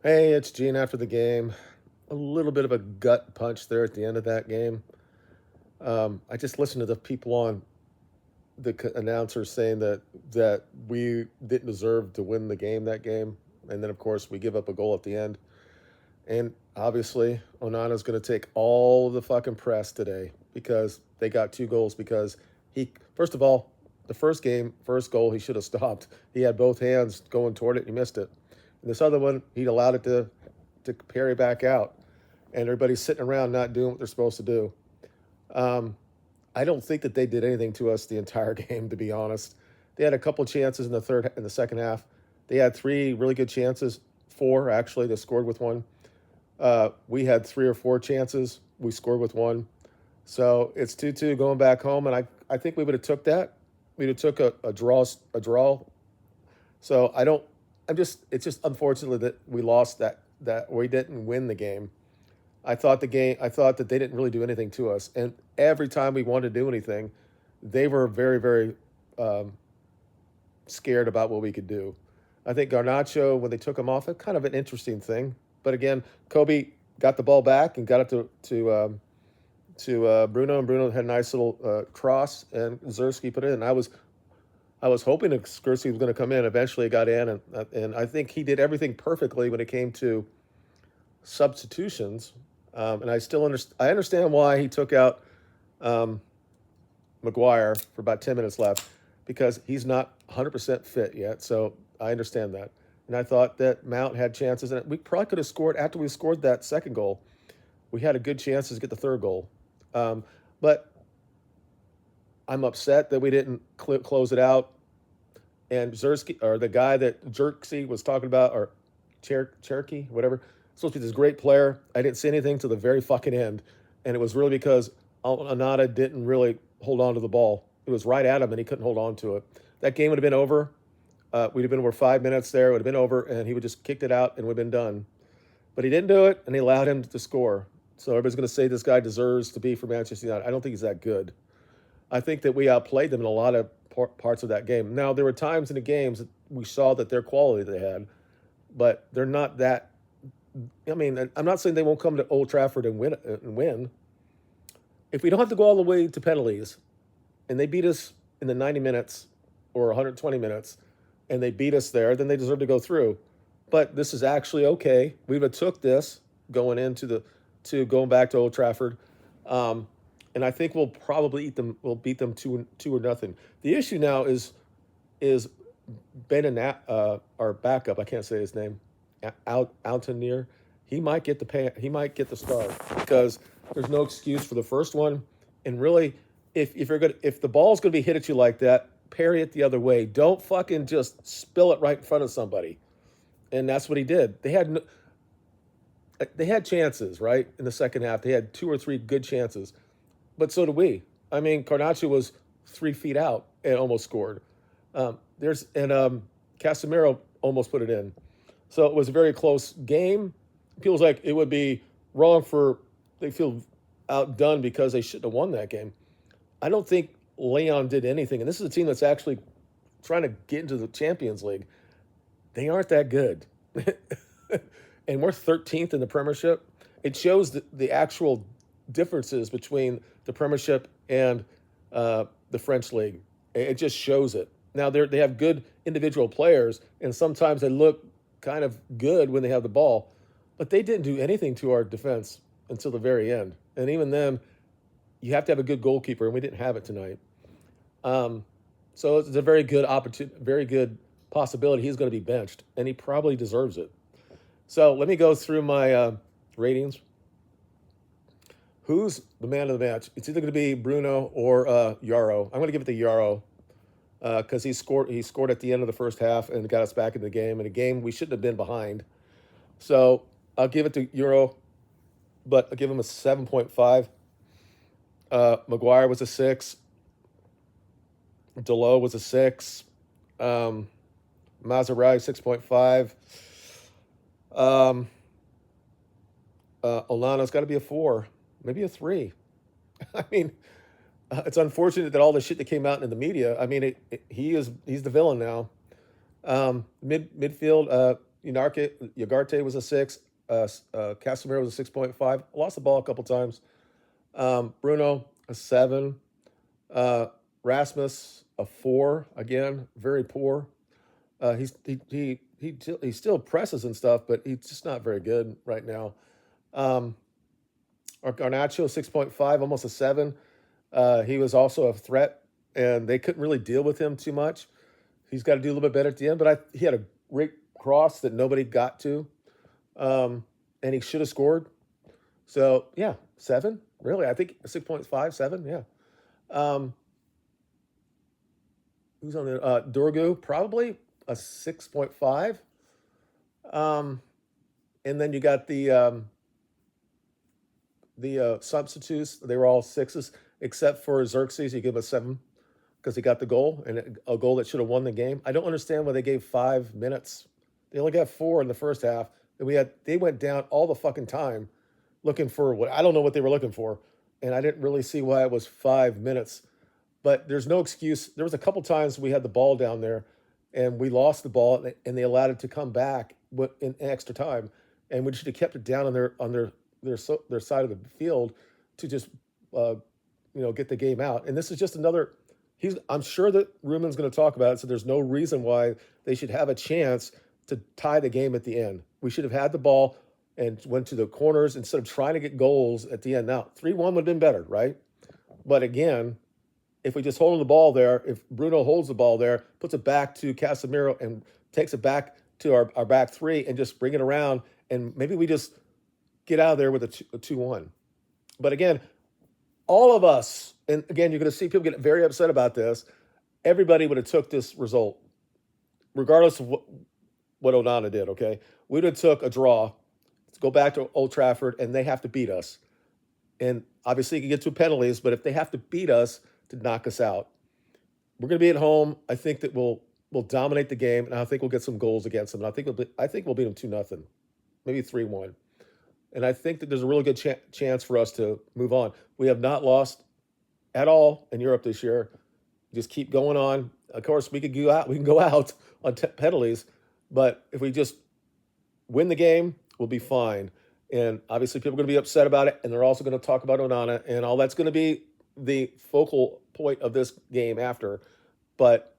Hey, it's Gene after the game. A little bit of a gut punch there at the end of that game. I just listened to the people on the announcers saying that we didn't deserve to win the game that game, and then of course we give up a goal at the end. And obviously, Onana's going to take all of the fucking press today because they got two goals. Because he, first of all, the first goal, he should have stopped. He had both hands going toward it, and he missed it. And this other one, he allowed it to parry back out, and everybody's sitting around not doing what they're supposed to do. Um, I don't think that they did anything to us the entire game, to be honest. They had a couple chances in the second half. They had three really good chances, four actually. They scored with one. We had three or four chances. We scored with one. So it's 2-2 going back home, and I think we would have took that. We'd have took a draw. So I don't. It's just unfortunately that we lost that we didn't win the game. I thought that they didn't really do anything to us, and every time we wanted to do anything, they were very um, scared about what we could do. I think Garnacho, when they took him off, it's kind of an interesting thing. But again, Kobe got the ball back and got it to Bruno, and Bruno had a nice little cross, and Zerski put it in. I was hoping that Skursky was going to come in. Eventually, it got in, and I think he did everything perfectly when it came to substitutions. And I understand why he took out um, Maguire for about 10 minutes left because he's not 100% fit yet. So I understand that. And I thought that Mount had chances, and we probably could have scored after we scored that second goal. We had a good chance to get the third goal. Um, but I'm upset that we didn't close it out. And Zersky, or the guy that Jerksey was talking about, or Cherokee, whatever, supposed to be this great player. I didn't see anything to the very fucking end. And it was really because Onana didn't really hold on to the ball. It was right at him, and he couldn't hold on to it. That game would have been over. We'd have been over 5 minutes there. It would have been over, and he would just kicked it out and would have been done. But he didn't do it, and he allowed him to score. So everybody's going to say this guy deserves to be for Manchester United. I don't think he's that good. I think that we outplayed them in a lot of parts of that game. Now, there were times in the games that we saw that their quality they had, but they're not that. I mean, I'm not saying they won't come to Old Trafford and win. If we don't have to go all the way to penalties, and they beat us in the 90 minutes or 120 minutes, and they beat us there, then they deserve to go through. But this is actually okay. We would have took this going into the to going back to Old Trafford. Um, and I think we'll probably eat them. We'll beat them two or nothing. The issue now is Ben and our backup. I can't say his name. Altanier. He might get the He might get the start because there's no excuse for the first one. And really, if the ball's gonna be hit at you like that, parry it the other way. Don't fucking just spill it right in front of somebody. And that's what he did. They had chances, right? In the second half, they had two or three good chances, but so do we. I mean, Carnaccio was 3 feet out and almost scored. Casemiro almost put it in. So it was a very close game. Feels like it would be wrong for they feel outdone because they shouldn't have won that game. I don't think Leon did anything, and this is a team that's actually trying to get into the Champions League. They aren't that good. And we're 13th in the Premiership. It shows the actual differences between the Premiership and the French League. It just shows it. Now they have good individual players, and sometimes they look kind of good when they have the ball, but they didn't do anything to our defense until the very end. And even then, you have to have a good goalkeeper, and we didn't have it tonight. Um, so it's a very good opportunity, very good possibility he's going to be benched, and he probably deserves it. So let me go through my ratings. Who's the man of the match? It's either going to be Bruno or Yarrow. I'm going to give it to Yarrow because he scored. He scored at the end of the first half and got us back in the game. In a game we shouldn't have been behind. So I'll give it to Euro, but I'll give him a 7.5. Maguire was a 6. Delo was a 6. Maserati 6.5. Olana's got to be a 4, maybe a 3. I mean, it's unfortunate that all the shit that came out in the media. I mean, he's the villain now. Midfield. Ugarte was a 6. Casemiro was a 6.5. Lost the ball a couple times. Bruno, a 7. Uh, Rasmus, a 4. Again, very poor. He still presses and stuff, but he's just not very good right now. Um, Garnacho, 6.5, almost a 7. He was also a threat, and they couldn't really deal with him too much. He's got to do a little bit better at the end, but he had a great cross that nobody got to, and he should have scored. So, yeah, 7. Really? I think 6.5, 7. Yeah. Um, who's on the Dorgu? Probably a 6.5. Um, and then you got the substitutes. They were all 6s, except for Xerxes. You give him a 7 because he got the goal, and a goal that should have won the game. I don't understand why they gave 5 minutes. They only got 4 in the first half. And they went down all the fucking time looking for what I don't know what they were looking for. And I didn't really see why it was 5 minutes. But there's no excuse. There was a couple times we had the ball down there and we lost the ball and they allowed it to come back in extra time. And we should have kept it down on their side of the field to just get the game out. And this is just another. I'm sure that Ruben's going to talk about it. So there's no reason why they should have a chance to tie the game at the end. We should have had the ball and went to the corners instead of trying to get goals at the end. Now 3-1 would have been better, right? But again, if we just hold the ball there, if Bruno holds the ball there, puts it back to Casemiro and takes it back to our back three and just bring it around, and maybe we just get out of there with a 2-1. But again, all of us, and again, you're going to see people get very upset about this. Everybody would have took this result, regardless of what Onana did, okay? We would have took a draw, to go back to Old Trafford, and they have to beat us. And obviously, you can get to penalties, but if they have to beat us to knock us out, we're going to be at home. I think that we'll dominate the game, and I think we'll get some goals against them. And I think we'll beat them 2-0, maybe 3-1. And I think that there's a really good chance for us to move on. We have not lost at all in Europe this year. Just keep going on. Of course, we could go out. We can go out on penalties, but if we just win the game, we'll be fine. And obviously, people are going to be upset about it, and they're also going to talk about Onana, and all that's going to be the focal point of this game after. But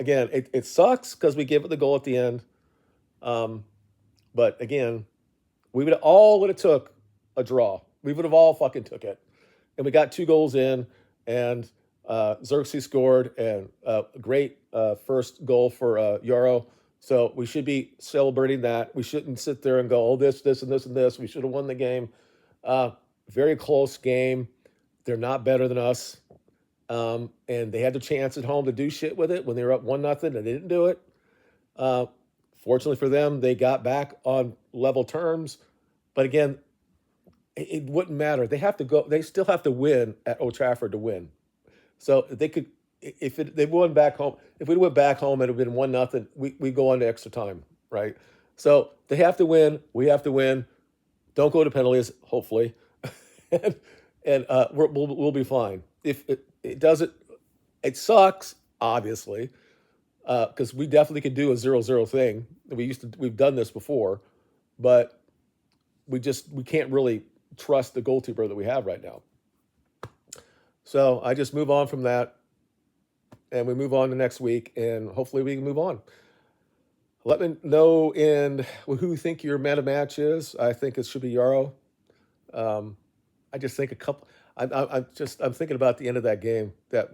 again, it sucks because we give it the goal at the end. But again, we would have took a draw. We would have all fucking took it, and we got 2 goals in, and Xerxes scored, and a great first goal for Euro. So we should be celebrating that. We shouldn't sit there and go, oh, this, and this, and this. We should have won the game. Very close game. They're not better than us. And they had the chance at home to do shit with it when they were up 1-0, and they didn't do it. Fortunately for them, they got back on level terms. But again, it wouldn't matter. They have to go. They still have to win at Old Trafford to win. So they could, they won back home. If we went back home, it would have been 1-0. We go on to extra time, right? So they have to win. We have to win. Don't go to penalties, hopefully, and we'll be fine. If it doesn't, it sucks, obviously, because we definitely could do a 0-0 thing. We've done this before, but we can't really trust the goalkeeper that we have right now. So I just move on from that, and we move on to next week, and hopefully we can move on. Let me know who you think your man of match is. I think it should be Yarrow. I just think I'm thinking about the end of that game that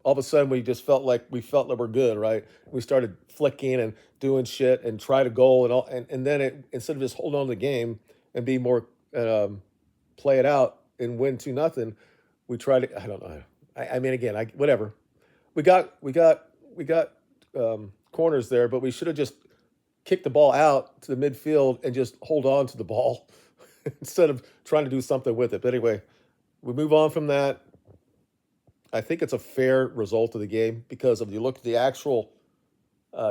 all of a sudden we just felt like we're good, right? We started flicking and doing shit and try to goal and all, and then instead of just holding on to the game and be more play it out and win 2-0, we tried to. I don't know. I mean, again, whatever. We got corners there, but we should have just kicked the ball out to the midfield and just hold on to the ball instead of trying to do something with it. But anyway, we move on from that. I think it's a fair result of the game because if you look at the actual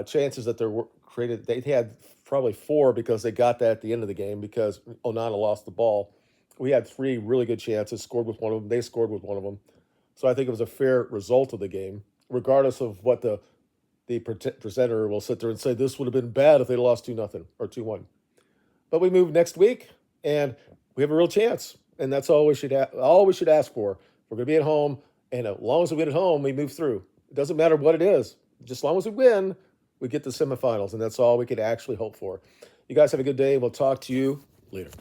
chances that there were created, they had probably 4 because they got that at the end of the game because Onana lost the ball. We had 3 really good chances, scored with one of them. They scored with one of them. So I think it was a fair result of the game, regardless of what the the presenter will sit there and say this would have been bad if they lost 2-0 or 2-1. But we move next week, and we have a real chance, and that's all we should all we should ask for. We're going to be at home, and as long as we win at home, we move through. It doesn't matter what it is. Just as long as we win, we get the semifinals, and that's all we could actually hope for. You guys have a good day, and we'll talk to you later.